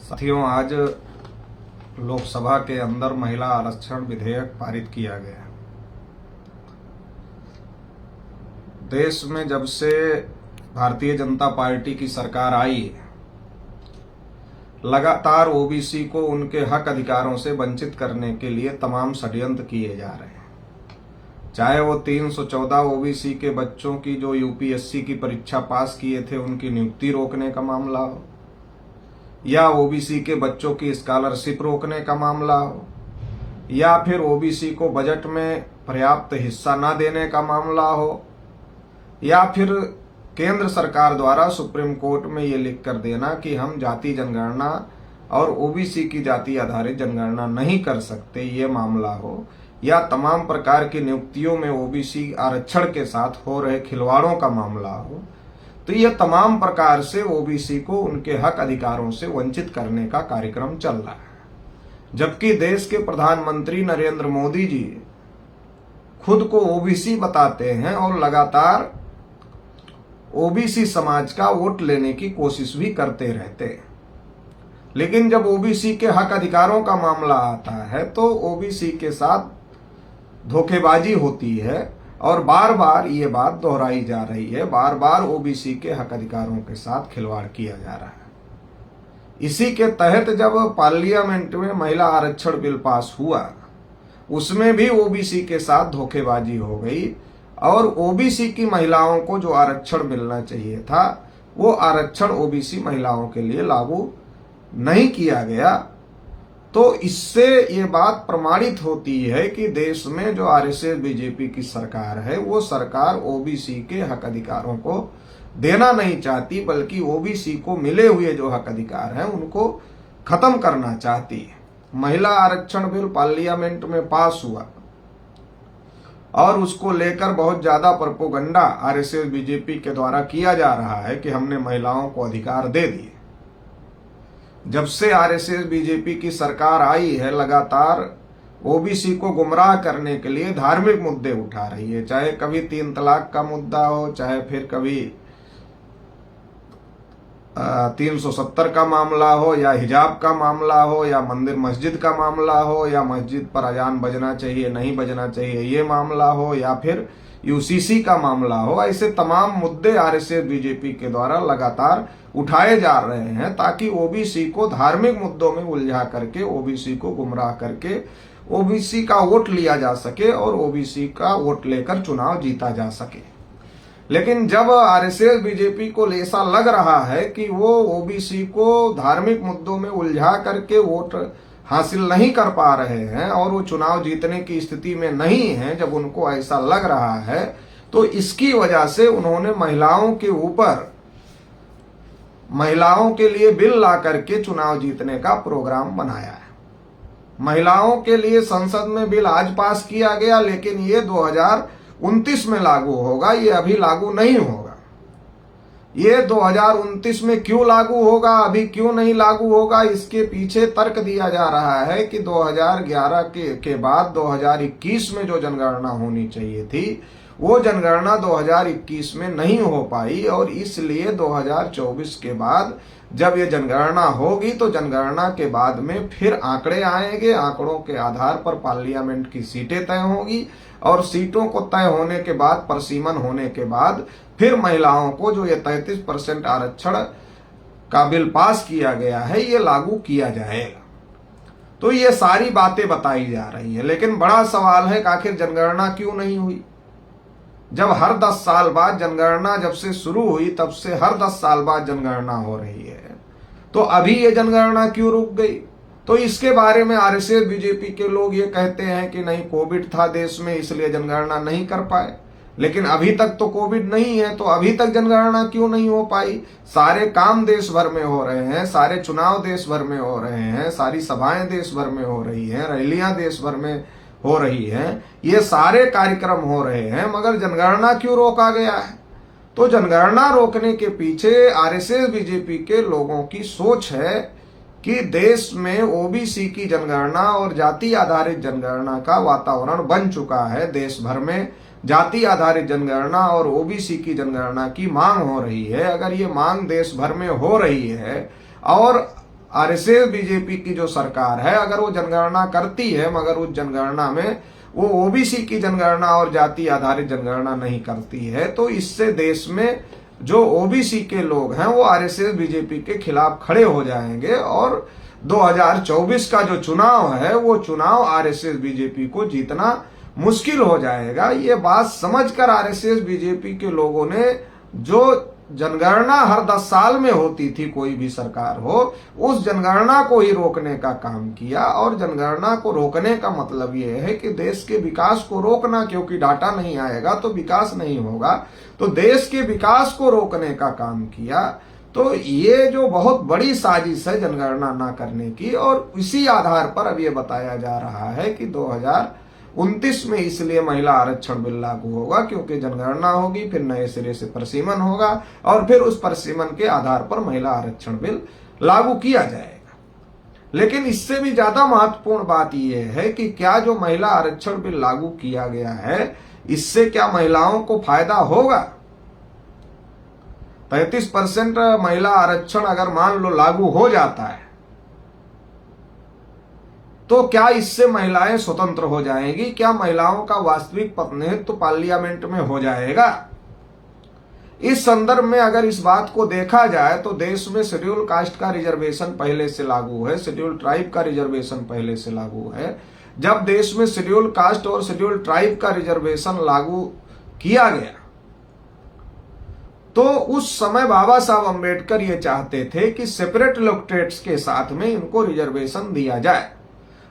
साथियों, आज लोकसभा के अंदर महिला आरक्षण विधेयक पारित किया गया। देश में जब से भारतीय जनता पार्टी की सरकार आई है, लगातार ओबीसी को उनके हक अधिकारों से वंचित करने के लिए तमाम षड्यंत्र किए जा रहे हैं। चाहे वो 314 ओबीसी के बच्चों की जो यूपीएससी की परीक्षा पास किए थे उनकी नियुक्ति रोकने का मामला हो, या ओबीसी के बच्चों की स्कॉलरशिप रोकने का मामला हो, या फिर ओबीसी को बजट में पर्याप्त हिस्सा न देने का मामला हो, या फिर केंद्र सरकार द्वारा सुप्रीम कोर्ट में ये लिख कर देना कि हम जाति जनगणना और ओबीसी की जाति आधारित जनगणना नहीं कर सकते, ये मामला हो, या तमाम प्रकार की नियुक्तियों में ओबीसी आरक्षण के साथ हो रहे खिलवाड़ों का मामला हो, तो ये तमाम प्रकार से ओबीसी को उनके हक अधिकारों से वंचित करने का कार्यक्रम चल रहा है। जबकि देश के प्रधानमंत्री नरेंद्र मोदी जी खुद को ओबीसी बताते हैं और लगातार ओबीसी समाज का वोट लेने की कोशिश भी करते रहते हैं। लेकिन जब ओबीसी के हक अधिकारों का मामला आता है तो ओबीसी के साथ धोखेबाजी होती है और बार बार ये बात दोहराई जा रही है। बार बार ओबीसी के हक अधिकारों के साथ खिलवाड़ किया जा रहा है। इसी के तहत जब पार्लियामेंट में महिला आरक्षण बिल पास हुआ, उसमें भी ओबीसी के साथ धोखेबाजी हो गई और ओबीसी की महिलाओं को जो आरक्षण मिलना चाहिए था वो आरक्षण ओबीसी महिलाओं के लिए लागू नहीं किया गया। तो इससे ये बात प्रमाणित होती है कि देश में जो आरएसएस बीजेपी की सरकार है वो सरकार ओबीसी के हक अधिकारों को देना नहीं चाहती, बल्कि ओबीसी को मिले हुए जो हक अधिकार हैं उनको खत्म करना चाहती है। महिला आरक्षण बिल पार्लियामेंट में पास हुआ और उसको लेकर बहुत ज्यादा प्रोपेगेंडा आरएसएस बीजेपी के द्वारा किया जा रहा है कि हमने महिलाओं को अधिकार दे दिए। जब से आरएसएस बीजेपी की सरकार आई है, लगातार ओबीसी को गुमराह करने के लिए धार्मिक मुद्दे उठा रही है। चाहे कभी 3 तलाक का मुद्दा हो, चाहे फिर कभी 370 का मामला हो, या हिजाब का मामला हो, या मंदिर मस्जिद का मामला हो, या मस्जिद पर अजान बजना चाहिए नहीं बजना चाहिए ये मामला हो, या फिर यूसीसी का मामला हो। ऐसे तमाम मुद्दे आरएसएस बीजेपी के द्वारा लगातार उठाए जा रहे हैं ताकि ओबीसी को धार्मिक मुद्दों में उलझा करके, ओबीसी को गुमराह करके ओबीसी का वोट लिया जा सके और ओबीसी का वोट लेकर चुनाव जीता जा सके। लेकिन जब आरएसएस बीजेपी को ऐसा लग रहा है कि वो ओबीसी को धार्मिक मुद्दों में उलझा करके वोट हासिल नहीं कर पा रहे हैं और वो चुनाव जीतने की स्थिति में नहीं है, जब उनको ऐसा लग रहा है तो इसकी वजह से उन्होंने महिलाओं के ऊपर, महिलाओं के लिए बिल ला करके चुनाव जीतने का प्रोग्राम बनाया है। महिलाओं के लिए संसद में बिल आज पास किया गया, लेकिन ये 2029 में लागू होगा, ये अभी लागू नहीं होगा। ये 2029 में क्यों लागू होगा, अभी क्यों नहीं लागू होगा, इसके पीछे तर्क दिया जा रहा है कि 2011 के बाद 2021 में जो जनगणना होनी चाहिए थी वो जनगणना 2021 में नहीं हो पाई और इसलिए 2024 के बाद जब ये जनगणना होगी तो जनगणना के बाद में फिर आंकड़े आएंगे। आंकड़ों के आधार पर पार्लियामेंट की सीटें तय होंगी और सीटों को तय होने के बाद, परसीमन होने के बाद, फिर महिलाओं को जो ये 33% आरक्षण का बिल पास किया गया है ये लागू किया जाएगा। तो ये सारी बातें बताई जा रही है। लेकिन बड़ा सवाल है कि आखिर जनगणना क्यों नहीं हुई? जब हर 10 साल बाद जनगणना जब से शुरू हुई तब से हर 10 साल बाद जनगणना हो रही है, तो अभी ये जनगणना क्यों रुक गई? तो इसके बारे में आरएसएस बीजेपी के लोग ये कहते हैं कि नहीं, कोविड था देश में इसलिए जनगणना नहीं कर पाए। लेकिन अभी तक तो कोविड नहीं है, तो अभी तक जनगणना क्यों नहीं हो पाई? सारे काम देश भर में हो रहे हैं, सारे चुनाव देश भर में हो रहे हैं, सारी सभाएं देश भर में हो रही हैं, रैलियां देश भर में हो रही हैं, ये सारे कार्यक्रम हो रहे हैं, मगर जनगणना क्यों रोका गया है? तो जनगणना रोकने के पीछे आरएसएस बीजेपी के लोगों की सोच है कि देश में ओबीसी की जनगणना और जाति आधारित जनगणना का वातावरण बन चुका है। देश भर में जाति आधारित जनगणना और ओबीसी की जनगणना की मांग हो रही है। अगर ये मांग देश भर में हो रही है और आरएसएस बीजेपी की जो सरकार है, अगर वो जनगणना करती है मगर उस जनगणना में वो ओबीसी की जनगणना और जाति आधारित जनगणना नहीं करती है, तो इससे देश में जो ओबीसी के लोग हैं वो आरएसएस बीजेपी के खिलाफ खड़े हो जाएंगे और 2024 का जो चुनाव है वो चुनाव आरएसएस बीजेपी को जीतना मुश्किल हो जाएगा। ये बात समझकर आरएसएस बीजेपी के लोगों ने जो जनगणना हर 10 साल में होती थी, कोई भी सरकार हो, उस जनगणना को ही रोकने का काम किया। और जनगणना को रोकने का मतलब ये है कि देश के विकास को रोकना, क्योंकि डाटा नहीं आएगा तो विकास नहीं होगा, तो देश के विकास को रोकने का काम किया। तो ये जो बहुत बड़ी साजिश है जनगणना ना करने की, और इसी आधार पर अब ये बताया जा रहा है कि 2029 में इसलिए महिला आरक्षण बिल लागू होगा क्योंकि जनगणना होगी, फिर नए सिरे से परिसीमन होगा और फिर उस परिसीमन के आधार पर महिला आरक्षण बिल लागू किया जाएगा। लेकिन इससे भी ज्यादा महत्वपूर्ण बात यह है कि क्या जो महिला आरक्षण बिल लागू किया गया है, इससे क्या महिलाओं को फायदा होगा? 33% महिला आरक्षण अगर मान लो लागू हो जाता है तो क्या इससे महिलाएं स्वतंत्र हो जाएंगी? क्या महिलाओं का वास्तविक प्रतिनिधित्व पार्लियामेंट में हो जाएगा? इस संदर्भ में अगर इस बात को देखा जाए तो देश में शेड्यूल कास्ट का रिजर्वेशन पहले से लागू है, शेड्यूल ट्राइब का रिजर्वेशन पहले से लागू है। जब देश में शेड्यूल कास्ट और शेड्यूल ट्राइब का रिजर्वेशन लागू किया गया तो उस समय बाबा साहब अम्बेडकर ये चाहते थे कि सेपरेट इलेक्टोरेट्स के साथ में इनको रिजर्वेशन दिया जाए,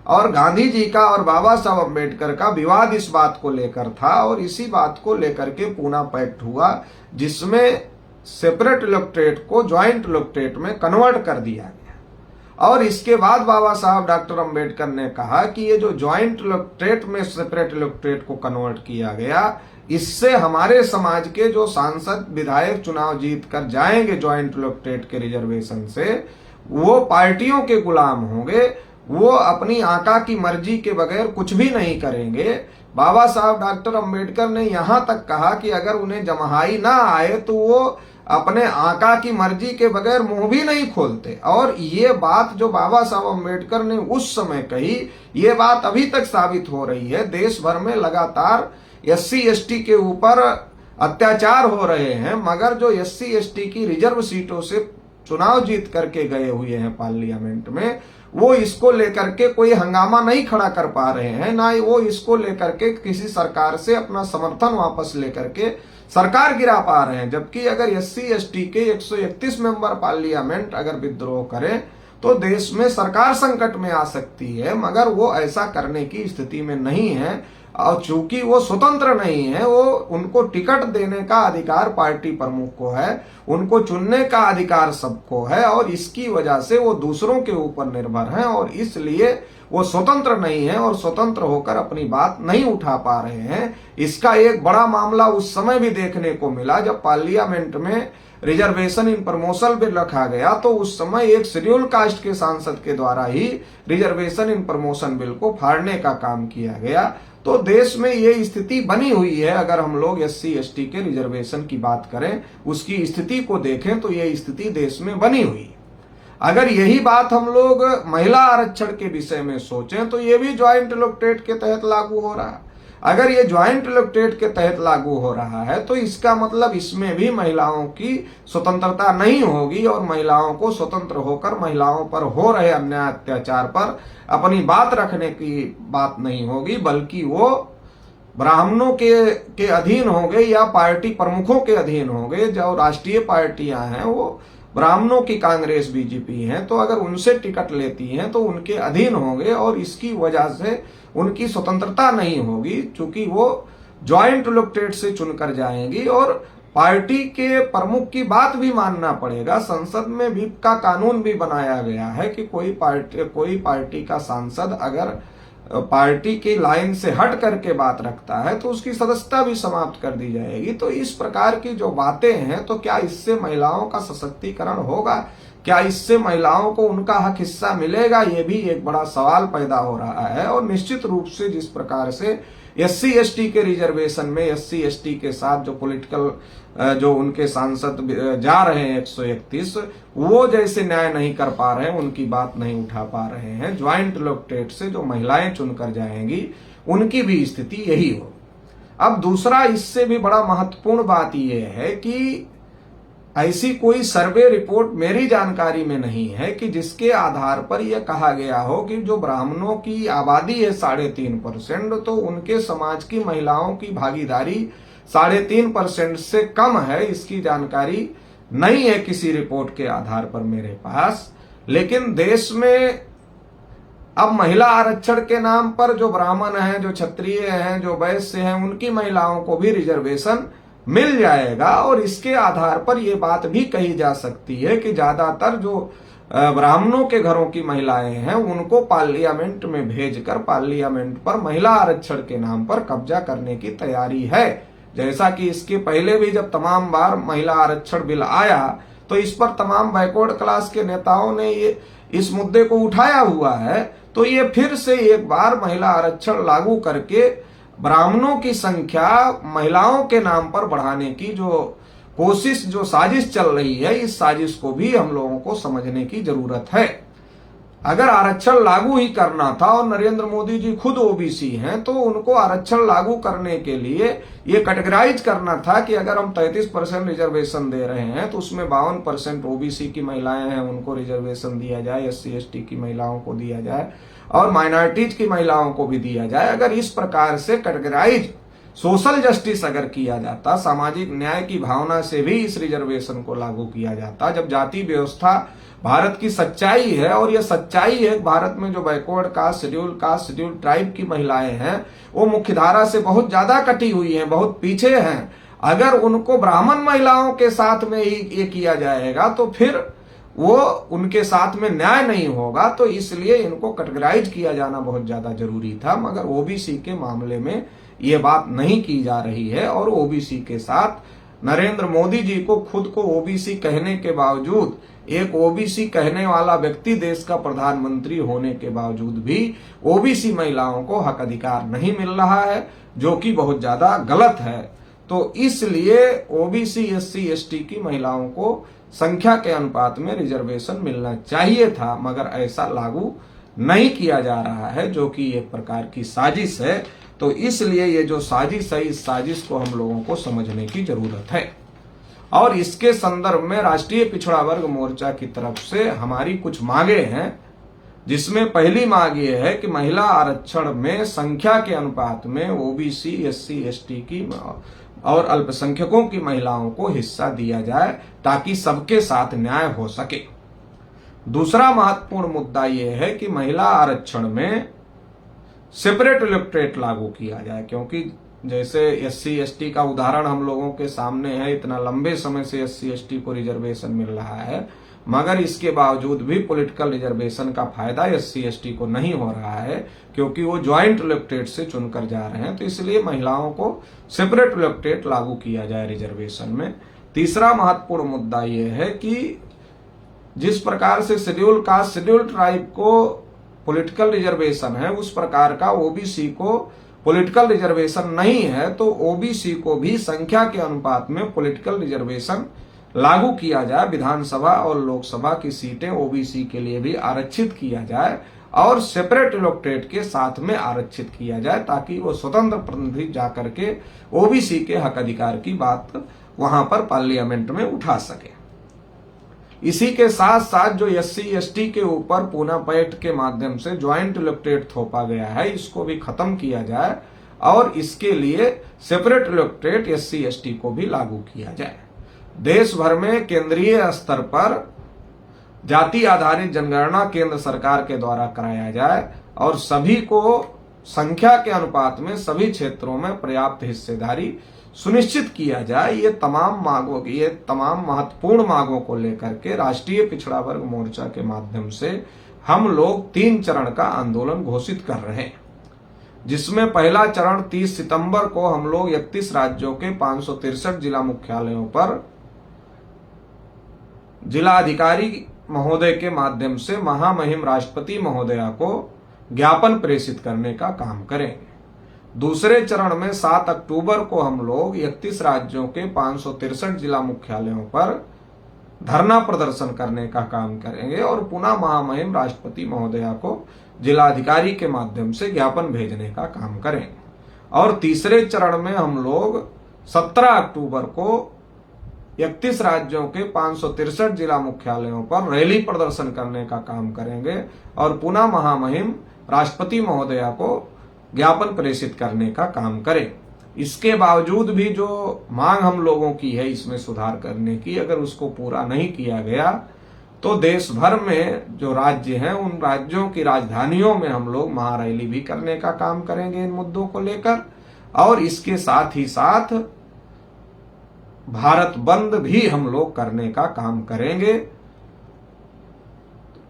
और गांधी जी का और बाबा साहब अम्बेडकर का विवाद इस बात को लेकर था, और इसी बात को लेकर के पूना पैक्ट हुआ जिसमें सेपरेट इलेक्टोरेट को ज्वाइंट इलेक्टोरेट में कन्वर्ट कर दिया गया। और इसके बाद बाबा साहब डॉक्टर अम्बेडकर ने कहा कि ये जो ज्वाइंट इलेक्टोरेट में सेपरेट इलेक्टोरेट को कन्वर्ट किया गया, इससे हमारे समाज के जो सांसद विधायक चुनाव जीत कर जाएंगे ज्वाइंट इलेक्टोरेट के रिजर्वेशन से, वो पार्टियों के गुलाम होंगे, वो अपनी आका की मर्जी के बगैर कुछ भी नहीं करेंगे। बाबा साहब डॉक्टर अम्बेडकर ने यहां तक कहा कि अगर उन्हें जमहाई ना आए तो वो अपने आका की मर्जी के बगैर मुंह भी नहीं खोलते। और ये बात जो बाबा साहब अम्बेडकर ने उस समय कही, ये बात अभी तक साबित हो रही है। देश भर में लगातार SC/ST के ऊपर अत्याचार हो रहे हैं, मगर जो SC/ST की रिजर्व सीटों से चुनाव जीत करके गए हुए हैं पार्लियामेंट में, वो इसको लेकर के कोई हंगामा नहीं खड़ा कर पा रहे हैं, ना ही वो इसको लेकर के किसी सरकार से अपना समर्थन वापस लेकर के सरकार गिरा पा रहे हैं। जबकि अगर SC/ST के 131 मेंबर पार्लियामेंट अगर विद्रोह करें तो देश में सरकार संकट में आ सकती है, मगर वो ऐसा करने की स्थिति में नहीं है। और चूंकि वो स्वतंत्र नहीं है, वो उनको टिकट देने का अधिकार पार्टी प्रमुख को है, उनको चुनने का अधिकार सबको है, और इसकी वजह से वो दूसरों के ऊपर निर्भर हैं, और इसलिए वो स्वतंत्र नहीं है और स्वतंत्र होकर अपनी बात नहीं उठा पा रहे हैं। इसका एक बड़ा मामला उस समय भी देखने को मिला जब पार्लियामेंट में रिजर्वेशन इन प्रमोशन बिल रखा गया, तो उस समय एक शेड्यूल कास्ट के सांसद के द्वारा ही रिजर्वेशन इन प्रमोशन बिल को फाड़ने का काम किया गया। तो देश में ये स्थिति बनी हुई है। अगर हम लोग SC/ST के रिजर्वेशन की बात करें, उसकी स्थिति को देखें तो ये स्थिति देश में बनी हुई है। अगर यही बात हम लोग महिला आरक्षण के विषय में सोचें तो ये भी ज्वाइंट इलेक्टोरेट के तहत लागू हो रहा है। अगर ये ज्वाइंट इलेक्टोरेट के तहत लागू हो रहा है तो इसका मतलब इसमें भी महिलाओं की स्वतंत्रता नहीं होगी, और महिलाओं को स्वतंत्र होकर महिलाओं पर हो रहे अन्याय अत्याचार पर अपनी बात रखने की बात नहीं होगी, बल्कि वो ब्राह्मणों के अधीन होंगे या पार्टी प्रमुखों के अधीन होंगे। जो राष्ट्रीय पार्टियां हैं वो ब्राह्मणों की कांग्रेस बीजेपी हैं, तो अगर उनसे टिकट लेती हैं तो उनके अधीन होंगे, और इसकी वजह से उनकी स्वतंत्रता नहीं होगी, चूंकि वो ज्वाइंट इलेक्टोरेट से चुनकर जाएंगी। और पार्टी के प्रमुख की बात भी मानना पड़ेगा। संसद में व्हिप का कानून भी बनाया गया है कि कोई पार्टी का सांसद अगर पार्टी की लाइन से हट करके बात रखता है तो उसकी सदस्यता भी समाप्त कर दी जाएगी। तो इस प्रकार की जो बातें हैं, तो क्या इससे महिलाओं का सशक्तिकरण होगा? क्या इससे महिलाओं को उनका हक हिस्सा मिलेगा? ये भी एक बड़ा सवाल पैदा हो रहा है। और निश्चित रूप से जिस प्रकार से SC ST के रिजर्वेशन में SC ST के साथ जो पॉलिटिकल जो उनके सांसद जा रहे हैं 131, वो जैसे न्याय नहीं कर पा रहे हैं, उनकी बात नहीं उठा पा रहे हैं। ज्वाइंट इलेक्टोरेट से जो महिलाएं चुनकर जाएंगी उनकी भी स्थिति यही हो। अब दूसरा इससे भी बड़ा महत्वपूर्ण बात यह है कि ऐसी कोई सर्वे रिपोर्ट मेरी जानकारी में नहीं है कि जिसके आधार पर यह कहा गया हो कि जो ब्राह्मणों की आबादी है 3.5%, तो उनके समाज की महिलाओं की भागीदारी 3.5% से कम है। इसकी जानकारी नहीं है किसी रिपोर्ट के आधार पर मेरे पास। लेकिन देश में अब महिला आरक्षण के नाम पर जो ब्राह्मण हैं, जो क्षत्रिय हैं, जो वैश्य हैं, उनकी महिलाओं को भी रिजर्वेशन मिल जाएगा। और इसके आधार पर यह बात भी कही जा सकती है कि ज्यादातर जो ब्राह्मणों के घरों की महिलाएं हैं उनको पार्लियामेंट में भेजकर पार्लियामेंट पर महिला आरक्षण के नाम पर कब्जा करने की तैयारी है। जैसा कि इसके पहले भी जब तमाम बार महिला आरक्षण बिल आया तो इस पर तमाम बैकवर्ड क्लास के नेताओं ने ये इस मुद्दे को उठाया हुआ है। तो ये फिर से एक बार महिला आरक्षण लागू करके ब्राह्मणों की संख्या महिलाओं के नाम पर बढ़ाने की जो कोशिश, जो साजिश चल रही है, इस साजिश को भी हम लोगों को समझने की जरूरत है। अगर आरक्षण लागू ही करना था और नरेंद्र मोदी जी खुद ओबीसी हैं, तो उनको आरक्षण लागू करने के लिए ये कैटेगराइज करना था कि अगर हम 33% रिजर्वेशन दे रहे हैं तो उसमें 52% ओबीसी की महिलाएं हैं, उनको रिजर्वेशन दिया जाए, SC ST की महिलाओं को दिया जाए और माइनॉरिटीज की महिलाओं को भी दिया जाए। अगर इस प्रकार से कैटेगराइज सोशल जस्टिस अगर किया जाता, सामाजिक न्याय की भावना से भी इस रिजर्वेशन को लागू किया जाता, जब जाति व्यवस्था भारत की सच्चाई है और यह सच्चाई है भारत में जो बैकवर्ड कास्ट, शेड्यूल ट्राइब की महिलाएं हैं वो मुख्यधारा से बहुत ज्यादा कटी हुई हैं, बहुत पीछे हैं। अगर उनको ब्राह्मण महिलाओं के साथ में ही ये किया जाएगा तो फिर वो उनके साथ में न्याय नहीं होगा। तो इसलिए इनको कैटेगराइज किया जाना बहुत ज्यादा जरूरी था। मगर ओबीसी के मामले में ये बात नहीं की जा रही है और ओबीसी के साथ नरेंद्र मोदी जी को खुद को ओबीसी कहने के बावजूद, एक ओबीसी कहने वाला व्यक्ति देश का प्रधानमंत्री होने के बावजूद भी ओबीसी महिलाओं को हक अधिकार नहीं मिल रहा है, जो कि बहुत ज्यादा गलत है। तो इसलिए ओबीसी SC ST की महिलाओं को संख्या के अनुपात में रिजर्वेशन मिलना चाहिए था, मगर ऐसा लागू नहीं किया जा रहा है, जो कि एक प्रकार की साजिश है। तो इसलिए ये जो साजिश है, इस साजिश को हम लोगों को समझने की जरूरत है। और इसके संदर्भ में राष्ट्रीय पिछड़ा वर्ग मोर्चा की तरफ से हमारी कुछ मांगे हैं, जिसमें पहली मांग ये है कि महिला आरक्षण में संख्या के अनुपात में ओबीसी SC ST की और अल्पसंख्यकों की महिलाओं को हिस्सा दिया जाए ताकि सबके साथ न्याय हो सके। दूसरा महत्वपूर्ण मुद्दा यह है कि महिला आरक्षण में सेपरेट इलेक्टोरेट लागू किया जाए, क्योंकि जैसे SC ST का उदाहरण हम लोगों के सामने है, इतना लंबे समय से SC ST को रिजर्वेशन मिल रहा है, मगर इसके बावजूद भी पॉलिटिकल रिजर्वेशन का फायदा SC ST को नहीं हो रहा है, क्योंकि वो ज्वाइंट इलेक्टोरेट से चुनकर जा रहे हैं। तो इसलिए महिलाओं को सेपरेट इलेक्टोरेट लागू किया जाए रिजर्वेशन में। तीसरा महत्वपूर्ण मुद्दा यह है कि जिस प्रकार से शेड्यूल कास्ट, शेड्यूल ट्राइब को पॉलिटिकल रिजर्वेशन है, उस प्रकार का ओबीसी को पॉलिटिकल रिजर्वेशन नहीं है। तो ओबीसी को भी संख्या के अनुपात में पॉलिटिकल रिजर्वेशन लागू किया जाए, विधानसभा और लोकसभा की सीटें ओबीसी के लिए भी आरक्षित किया जाए और सेपरेट इलेक्टोरेट के साथ में आरक्षित किया जाए, ताकि वो स्वतंत्र प्रतिनिधि जाकर के ओबीसी के हक अधिकार की बात वहां पर पार्लियामेंट में उठा सके। इसी के साथ साथ जो SC ST के ऊपर पूना पैक्ट के माध्यम से ज्वाइंट इलेक्टोरेट थोपा गया है, इसको भी खत्म किया जाए और इसके लिए सेपरेट इलेक्टोरेट SC ST को भी लागू किया जाए। देश भर में केंद्रीय स्तर पर जाति आधारित जनगणना केंद्र सरकार के द्वारा कराया जाए और सभी को संख्या के अनुपात में सभी क्षेत्रों में पर्याप्त हिस्सेदारी सुनिश्चित किया जाए। ये तमाम महत्वपूर्ण मांगों को लेकर के राष्ट्रीय पिछड़ा वर्ग मोर्चा के माध्यम से हम लोग 3 चरण का आंदोलन घोषित कर रहे हैं, जिसमें पहला चरण 30 सितंबर को हम लोग 31 राज्यों के 563 जिला मुख्यालयों पर जिला अधिकारी महोदय के माध्यम से महामहिम राष्ट्रपति महोदया को ज्ञापन प्रेषित करने का काम करेंगे। दूसरे चरण में 7 अक्टूबर को हम लोग 31 राज्यों के 563 जिला मुख्यालयों पर धरना प्रदर्शन करने का काम करेंगे और पुनः महामहिम राष्ट्रपति महोदया को जिलाधिकारी के माध्यम से ज्ञापन भेजने का काम करेंगे। और तीसरे चरण में हम लोग 17 अक्टूबर को 31 राज्यों के 563 जिला मुख्यालयों पर रैली प्रदर्शन करने का काम करेंगे और पुनः महामहिम राष्ट्रपति महोदया को ज्ञापन प्रेषित करने का काम करें। इसके बावजूद भी जो मांग हम लोगों की है इसमें सुधार करने की, अगर उसको पूरा नहीं किया गया तो देश भर में जो राज्य हैं उन राज्यों की राजधानियों में हम लोग महारैली भी करने का काम करेंगे इन मुद्दों को लेकर। और इसके साथ ही साथ भारत बंद भी हम लोग करने का काम करेंगे।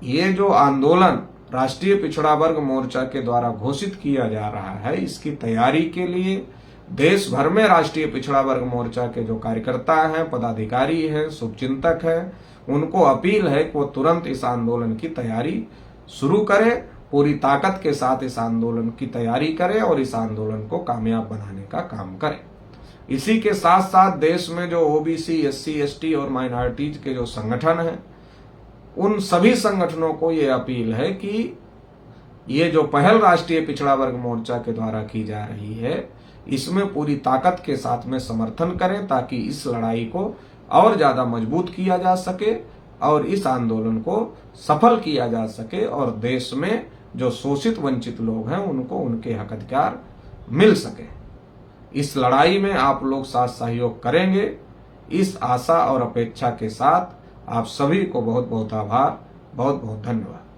ये जो आंदोलन राष्ट्रीय पिछड़ा वर्ग मोर्चा के द्वारा घोषित किया जा रहा है, इसकी तैयारी के लिए देश भर में राष्ट्रीय पिछड़ा वर्ग मोर्चा के जो कार्यकर्ता हैं, पदाधिकारी हैं, शुभचिंतक हैं, उनको अपील है कि वो तुरंत इस आंदोलन की तैयारी शुरू करें, पूरी ताकत के साथ इस आंदोलन की तैयारी करें और इस आंदोलन को कामयाब बनाने का काम करें। इसी के साथ साथ देश में जो ओबीसी, एससी, एसटी और माइनॉरिटीज के जो संगठन हैं, उन सभी संगठनों को ये अपील है कि ये जो पहल राष्ट्रीय पिछड़ा वर्ग मोर्चा के द्वारा की जा रही है, इसमें पूरी ताकत के साथ में समर्थन करें ताकि इस लड़ाई को और ज्यादा मजबूत किया जा सके और इस आंदोलन को सफल किया जा सके और देश में जो शोषित वंचित लोग हैं उनको उनके हक अधिकार मिल सके। इस लड़ाई में आप लोग साथ सहयोग करेंगे, इस आशा और अपेक्षा के साथ आप सभी को बहुत बहुत आभार, बहुत बहुत धन्यवाद।